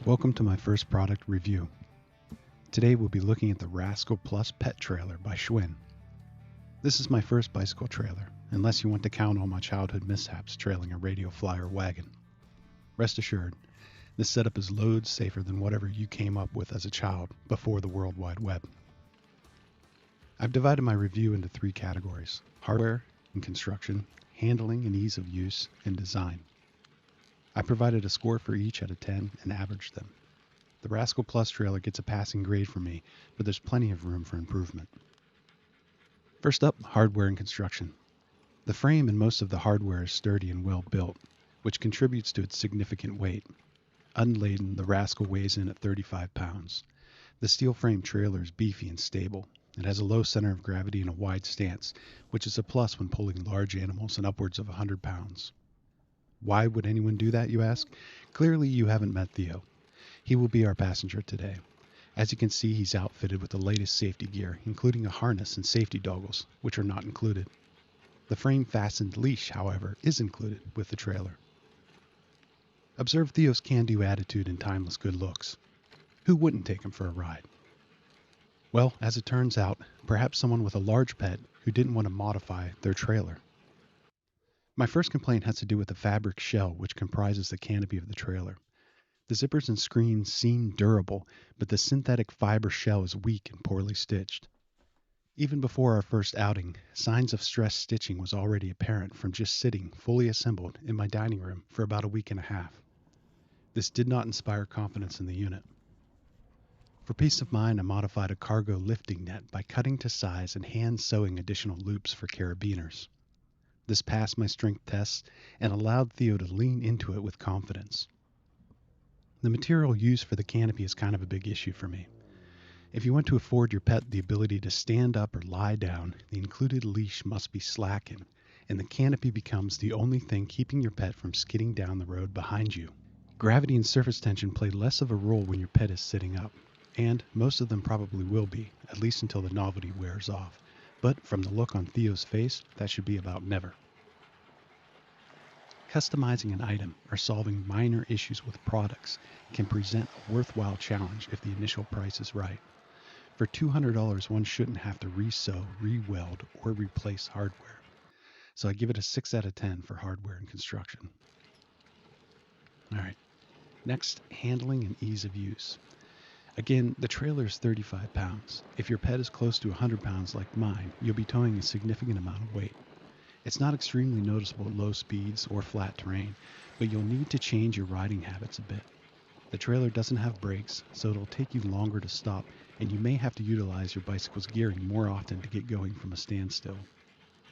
Welcome to my first product review. Today we'll be looking at the Rascal Plus Pet Trailer by Schwinn. This is my first bicycle trailer, unless you want to count all my childhood mishaps trailing a radio flyer wagon. Rest assured, this setup is loads safer than whatever you came up with as a child before the World Wide Web. I've divided my review into three categories: hardware and construction, handling and ease of use, and design. I provided a score for each out of 10 and averaged them. The Rascal Plus trailer gets a passing grade from me, but there's plenty of room for improvement. First up, hardware and construction. The frame and most of the hardware is sturdy and well built, which contributes to its significant weight. Unladen, the Rascal weighs in at 35 pounds. The steel frame trailer is beefy and stable. It has a low center of gravity and a wide stance, which is a plus when pulling large animals and upwards of 100 pounds. Why would anyone do that, you ask? Clearly you haven't met Theo. He will be our passenger today. As you can see, he's outfitted with the latest safety gear, including a harness and safety goggles, which are not included. The frame-fastened leash, however, is included with the trailer. Observe Theo's can-do attitude and timeless good looks. Who wouldn't take him for a ride? Well, as it turns out, perhaps someone with a large pet who didn't want to modify their trailer. My first complaint has to do with the fabric shell which comprises the canopy of the trailer. The zippers and screens seem durable, but the synthetic fiber shell is weak and poorly stitched. Even before our first outing, signs of stress stitching was already apparent from just sitting, fully assembled, in my dining room for about a week and a half. This did not inspire confidence in the unit. For peace of mind, I modified a cargo lifting net by cutting to size and hand sewing additional loops for carabiners. This passed my strength tests and allowed Theo to lean into it with confidence. The material used for the canopy is kind of a big issue for me. If you want to afford your pet the ability to stand up or lie down, the included leash must be slackened, and the canopy becomes the only thing keeping your pet from skidding down the road behind you. Gravity and surface tension play less of a role when your pet is sitting up, and most of them probably will be, at least until the novelty wears off. But from the look on Theo's face, that should be about never. Customizing an item or solving minor issues with products can present a worthwhile challenge if the initial price is right. For $200, one shouldn't have to re-sew, re-weld, or replace hardware. So I give it a 6 out of 10 for hardware and construction. Alright, next, handling and ease of use. Again, the trailer is 35 pounds. If your pet is close to 100 pounds like mine, you'll be towing a significant amount of weight. It's not extremely noticeable at low speeds or flat terrain, but you'll need to change your riding habits a bit. The trailer doesn't have brakes, so it'll take you longer to stop, and you may have to utilize your bicycle's gearing more often to get going from a standstill.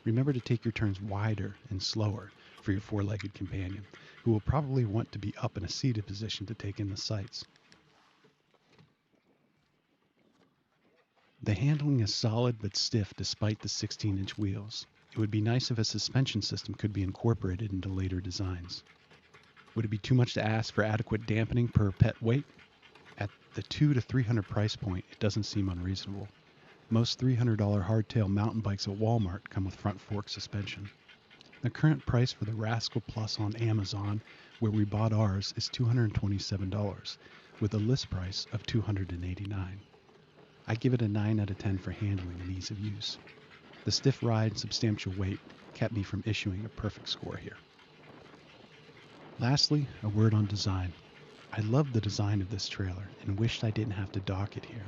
Remember to take your turns wider and slower for your four-legged companion, who will probably want to be up in a seated position to take in the sights. The handling is solid but stiff despite the 16-inch wheels. It would be nice if a suspension system could be incorporated into later designs. Would it be too much to ask for adequate dampening per pet weight? At the $200 to $300 price point, it doesn't seem unreasonable. Most $300 hardtail mountain bikes at Walmart come with front fork suspension. The current price for the Rascal Plus on Amazon, where we bought ours, is $227, with a list price of $289. I give it a 9 out of 10 for handling and ease of use. The stiff ride and substantial weight kept me from issuing a perfect score here. Lastly, a word on design. I love the design of this trailer and wished I didn't have to dock it here.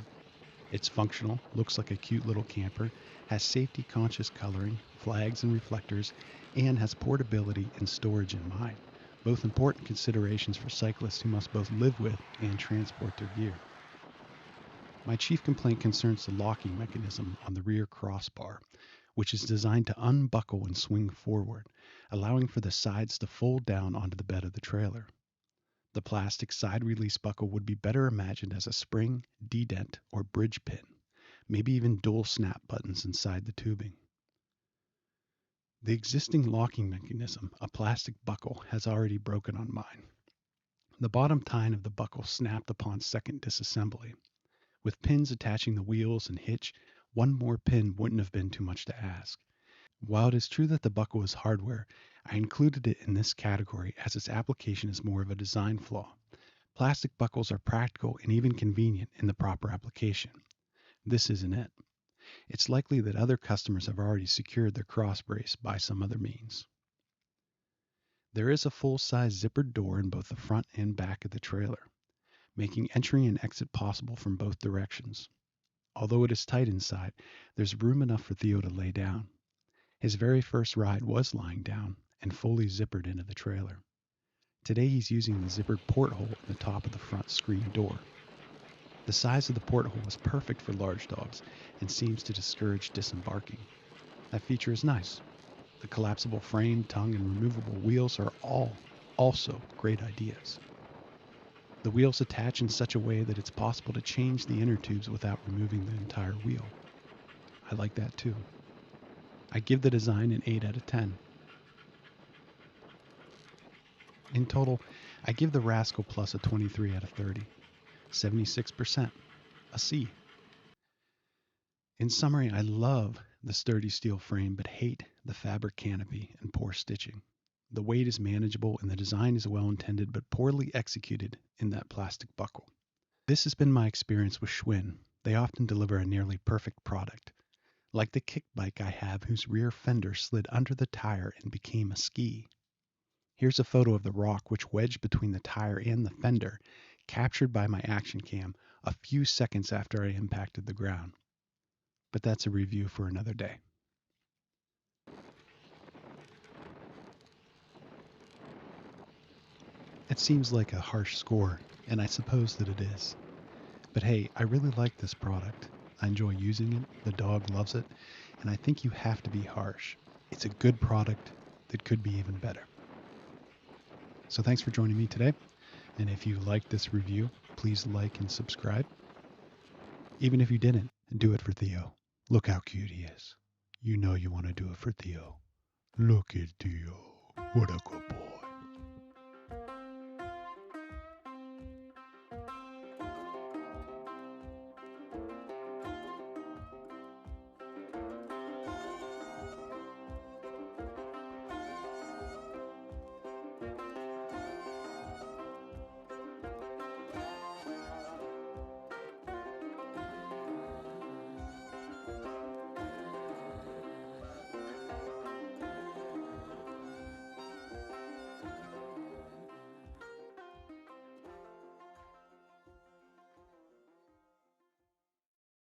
It's functional, looks like a cute little camper, has safety-conscious coloring, flags and reflectors, and has portability and storage in mind, both important considerations for cyclists who must both live with and transport their gear. My chief complaint concerns the locking mechanism on the rear crossbar, which is designed to unbuckle and swing forward, allowing for the sides to fold down onto the bed of the trailer. The plastic side release buckle would be better imagined as a spring, dedent, or bridge pin, maybe even dual snap buttons inside the tubing. The existing locking mechanism, a plastic buckle, has already broken on mine. The bottom tine of the buckle snapped upon second disassembly. With pins attaching the wheels and hitch, one more pin wouldn't have been too much to ask. While it is true that the buckle is hardware, I included it in this category as its application is more of a design flaw. Plastic buckles are practical and even convenient in the proper application. This isn't it. It's likely that other customers have already secured their cross brace by some other means. There is a full-size zippered door in both the front and back of the trailer, making entry and exit possible from both directions. Although it is tight inside, there's room enough for Theo to lay down. His very first ride was lying down and fully zippered into the trailer. Today he's using the zippered porthole in the top of the front screen door. The size of the porthole is perfect for large dogs and seems to discourage disembarking. That feature is nice. The collapsible frame, tongue, and removable wheels are all also great ideas. The wheels attach in such a way that it's possible to change the inner tubes without removing the entire wheel. I like that too. I give the design an 8 out of 10. In total, I give the Rascal Plus a 23 out of 30. 76%. A C. In summary, I love the sturdy steel frame but hate the fabric canopy and poor stitching. The weight is manageable and the design is well intended but poorly executed in that plastic buckle. This has been my experience with Schwinn. They often deliver a nearly perfect product. Like the kick bike I have whose rear fender slid under the tire and became a ski. Here's a photo of the rock which wedged between the tire and the fender, captured by my action cam a few seconds after I impacted the ground. But that's a review for another day. It seems like a harsh score, and I suppose that it is. But hey, I really like this product. I enjoy using it, the dog loves it, and I think you have to be harsh. It's a good product that could be even better. So thanks for joining me today, and if you liked this review, please like and subscribe. Even if you didn't, do it for Theo. Look how cute he is. You know you want to do it for Theo. Look at Theo. What a good boy.